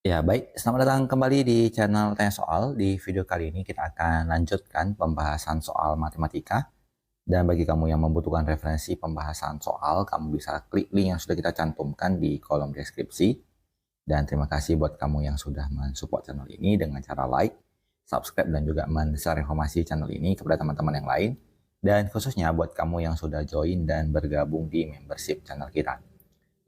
Ya, baik. Selamat datang kembali di channel Tanya Soal. Di video kali ini kita akan lanjutkan pembahasan soal matematika. Dan bagi kamu yang membutuhkan referensi pembahasan soal, kamu bisa klik link yang sudah kita cantumkan di kolom deskripsi. Dan terima kasih buat kamu yang sudah mensupport channel ini dengan cara like, subscribe, dan juga men-share informasi channel ini kepada teman-teman yang lain. Dan khususnya buat kamu yang sudah join dan bergabung di membership channel kita.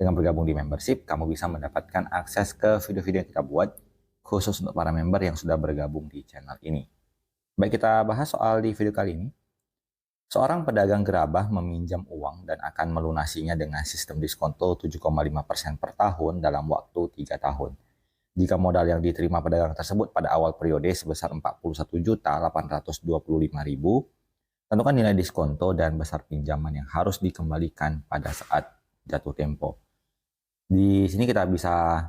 Dengan bergabung di membership, kamu bisa mendapatkan akses ke video-video yang kita buat khusus untuk para member yang sudah bergabung di channel ini. Baik, kita bahas soal di video kali ini. Seorang pedagang gerabah meminjam uang dan akan melunasinya dengan sistem diskonto 7,5% per tahun dalam waktu 3 tahun. Jika modal yang diterima pedagang tersebut pada awal periode sebesar 41.825.000, tentukan nilai diskonto dan besar pinjaman yang harus dikembalikan pada saat jatuh tempo. Di sini kita bisa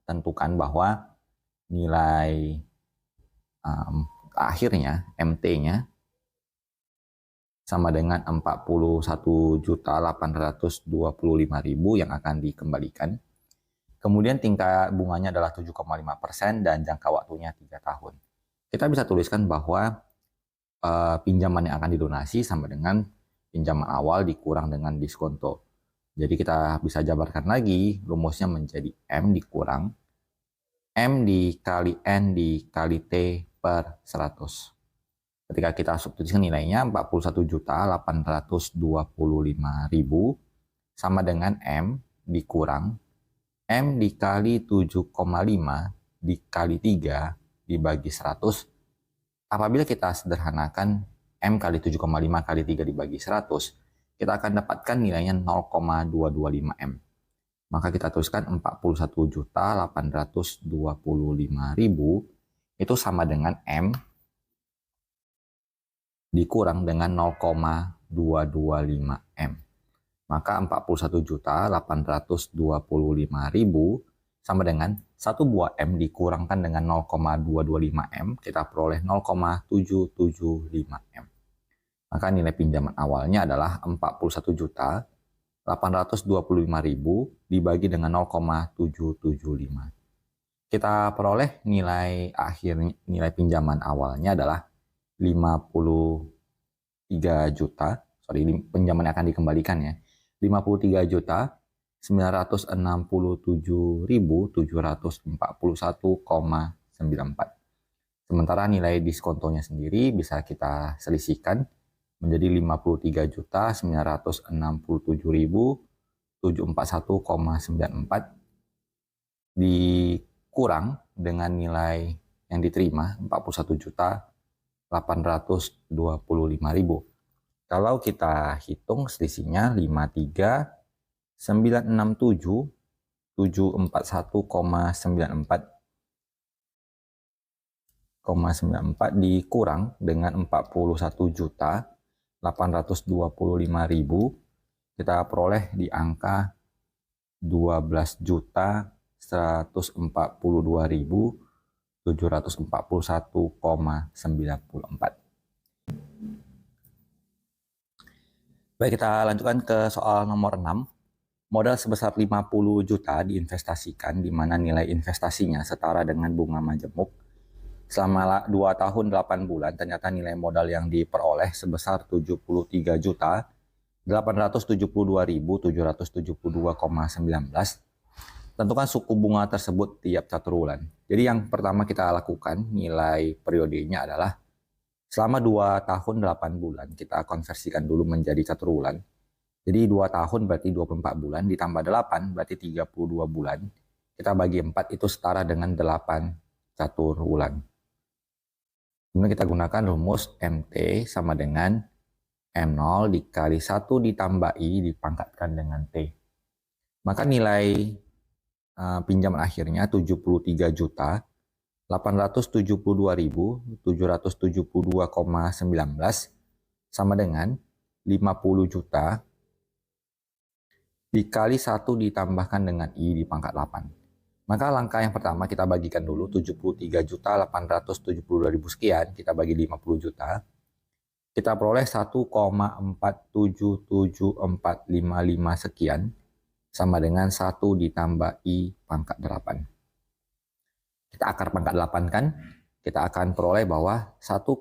tentukan bahwa nilai akhirnya MT-nya sama dengan 41.825.000 yang akan dikembalikan. Kemudian tingkat bunganya adalah 7,5% dan jangka waktunya 3 tahun. Kita bisa tuliskan bahwa pinjaman yang akan dilunasi sama dengan pinjaman awal dikurang dengan diskonto. Jadi kita bisa jabarkan lagi, rumusnya menjadi M dikurang M dikali N dikali T per 100. Ketika kita substitusikan nilainya 41.825.000 sama dengan M dikurang M dikali 7,5 dikali 3 dibagi 100. Apabila kita sederhanakan M kali 7,5 kali 3 dibagi 100, kita akan dapatkan nilainya 0,225 M. Maka kita tuliskan 41.825.000 itu sama dengan M dikurang dengan 0,225 M. Maka 41.825.000 sama dengan 1 buah M dikurangkan dengan 0,225 M, kita peroleh 0,775 M. Maka nilai pinjaman awalnya adalah 41.825.000 dibagi dengan 0,775. Kita peroleh nilai nilai pinjaman awalnya adalah 53 juta. Pinjaman yang akan dikembalikan ya. 53.967.741,94. Sementara nilai diskontonya sendiri bisa kita selisihkan menjadi 53.967.741,94 dikurang dengan nilai yang diterima 41.825.000. Kalau kita hitung selisihnya 53.967.741,94 dikurang dengan 41.825.000, kita peroleh di angka 12.142.741,94. Baik, kita lanjutkan ke soal nomor 6. Modal sebesar 50 juta diinvestasikan di mana nilai investasinya setara dengan bunga majemuk. Selama 2 tahun 8 bulan, ternyata nilai modal yang diperoleh sebesar 73.872.772,19. Tentukan suku bunga tersebut tiap 1 bulan. Jadi yang pertama kita lakukan, nilai periodenya adalah selama 2 tahun 8 bulan, kita konversikan dulu menjadi catur bulan. Jadi 2 tahun berarti 24 bulan, ditambah 8 berarti 32 bulan. Kita bagi 4 itu setara dengan 8 catur bulan. Kemudian kita gunakan rumus MT sama dengan M0 dikali 1 ditambah I dipangkatkan dengan T. Maka nilai pinjaman akhirnya 73.872.772,19 sama dengan 50 juta dikali 1 ditambahkan dengan I di pangkat 8. Maka langkah yang pertama kita bagikan dulu 73.872.000 sekian, kita bagi 50 juta. Kita peroleh 1,477455 sekian sama dengan 1 ditambah I pangkat 8. kita akar pangkat 8 kan, kita akan peroleh bahwa 1,05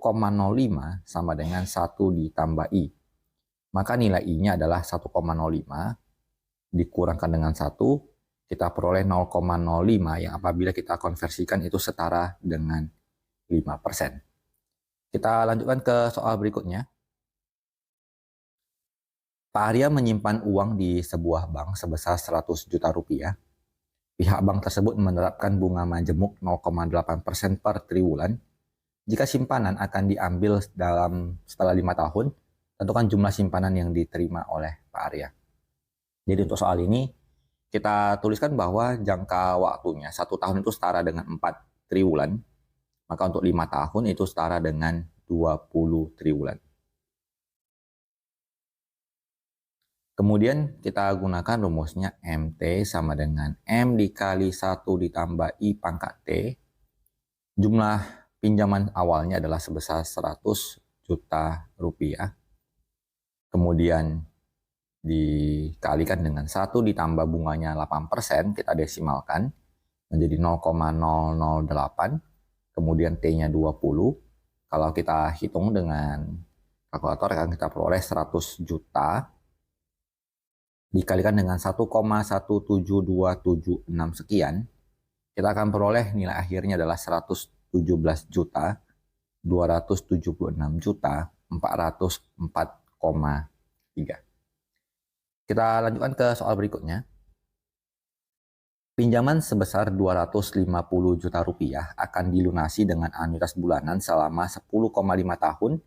sama dengan 1 ditambah I. Maka nilai I-nya adalah 1,05 dikurangkan dengan 1, kita peroleh 0,05 yang apabila kita konversikan itu setara dengan 5%. Kita lanjutkan ke soal berikutnya. Pak Arya menyimpan uang di sebuah bank sebesar 100 juta rupiah. Pihak bank tersebut menerapkan bunga majemuk 0,8% per triwulan. Jika simpanan akan diambil setelah 5 tahun, tentukan jumlah simpanan yang diterima oleh Pak Arya. Jadi untuk soal ini, kita tuliskan bahwa jangka waktunya 1 tahun itu setara dengan 4 triwulan. Maka untuk 5 tahun itu setara dengan 20 triwulan. Kemudian kita gunakan rumusnya MT sama dengan M dikali 1 ditambah I pangkat T. Jumlah pinjaman awalnya adalah sebesar 100 juta rupiah. Kemudian dikalikan dengan 1 ditambah bunganya 8%, kita desimalkan menjadi 0,008. Kemudian T-nya 20. Kalau kita hitung dengan kalkulator akan kita peroleh 100 juta dikalikan dengan 1,17276 sekian, kita akan peroleh nilai akhirnya adalah 117 juta 276 juta 404,3. Kita lanjutkan ke soal berikutnya. Pinjaman sebesar 250 juta rupiah akan dilunasi dengan anuitas bulanan selama 10,5 tahun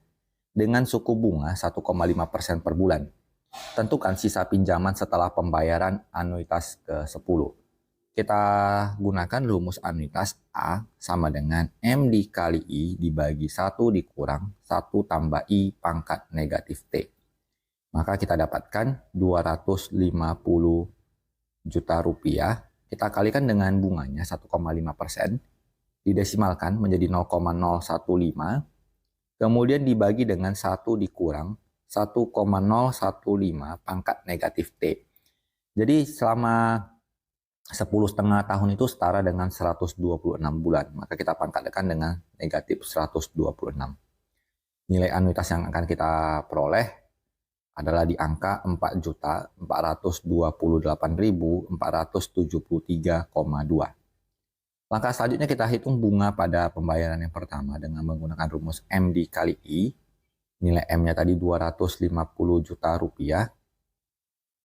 dengan suku bunga 1,5% per bulan. Tentukan sisa pinjaman setelah pembayaran anuitas ke-10. Kita gunakan rumus anuitas A sama dengan M dikali I dibagi 1 dikurang 1 tambah I pangkat negatif T. Maka kita dapatkan 250 juta rupiah. Kita kalikan dengan bunganya 1,5%. Didesimalkan menjadi 0,015. Kemudian dibagi dengan 1 dikurang 1,015 pangkat negatif T. Jadi selama 10,5 tahun itu setara dengan 126 bulan. Maka kita pangkatkan dengan negatif 126. Nilai anuitas yang akan kita peroleh adalah di angka 4.428.473,2. Langkah selanjutnya kita hitung bunga pada pembayaran yang pertama dengan menggunakan rumus M dikali I. Nilai M-nya tadi 250 juta rupiah.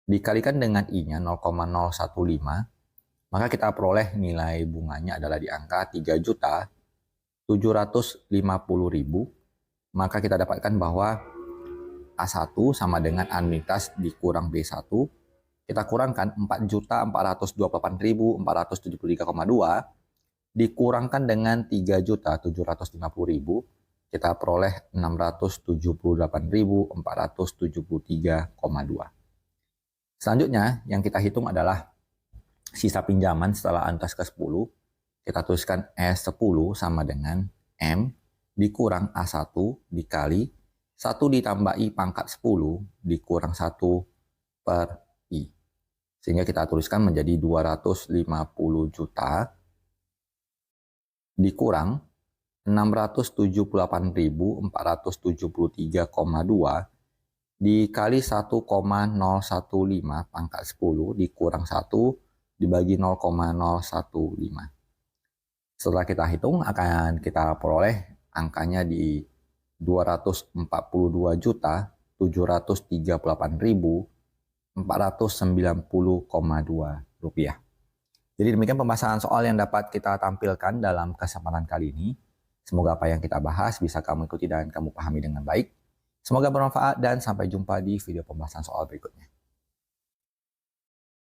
Dikalikan dengan I-nya 0,015. Maka kita peroleh nilai bunganya adalah di angka 3.750.000. Maka kita dapatkan bahwa A1 sama dengan anuitas dikurang B1. Kita kurangkan 4.428.473,2 dikurangkan dengan 3.750.000. Kita peroleh 678.473,2. Selanjutnya yang kita hitung adalah sisa pinjaman setelah anuitas ke-10. Kita tuliskan S10 sama dengan M dikurang A1 dikali 1 ditambah I pangkat 10 dikurang 1 per I. Sehingga kita tuliskan menjadi 250 juta dikurang 678.473,2 dikali 1,015 pangkat 10 dikurang 1 dibagi 0,015. Setelah kita hitung akan kita peroleh angkanya di 242.738.490,2 rupiah. Jadi demikian pembahasan soal yang dapat kita tampilkan dalam kesempatan kali ini. Semoga apa yang kita bahas bisa kamu ikuti dan kamu pahami dengan baik. Semoga bermanfaat dan sampai jumpa di video pembahasan soal berikutnya.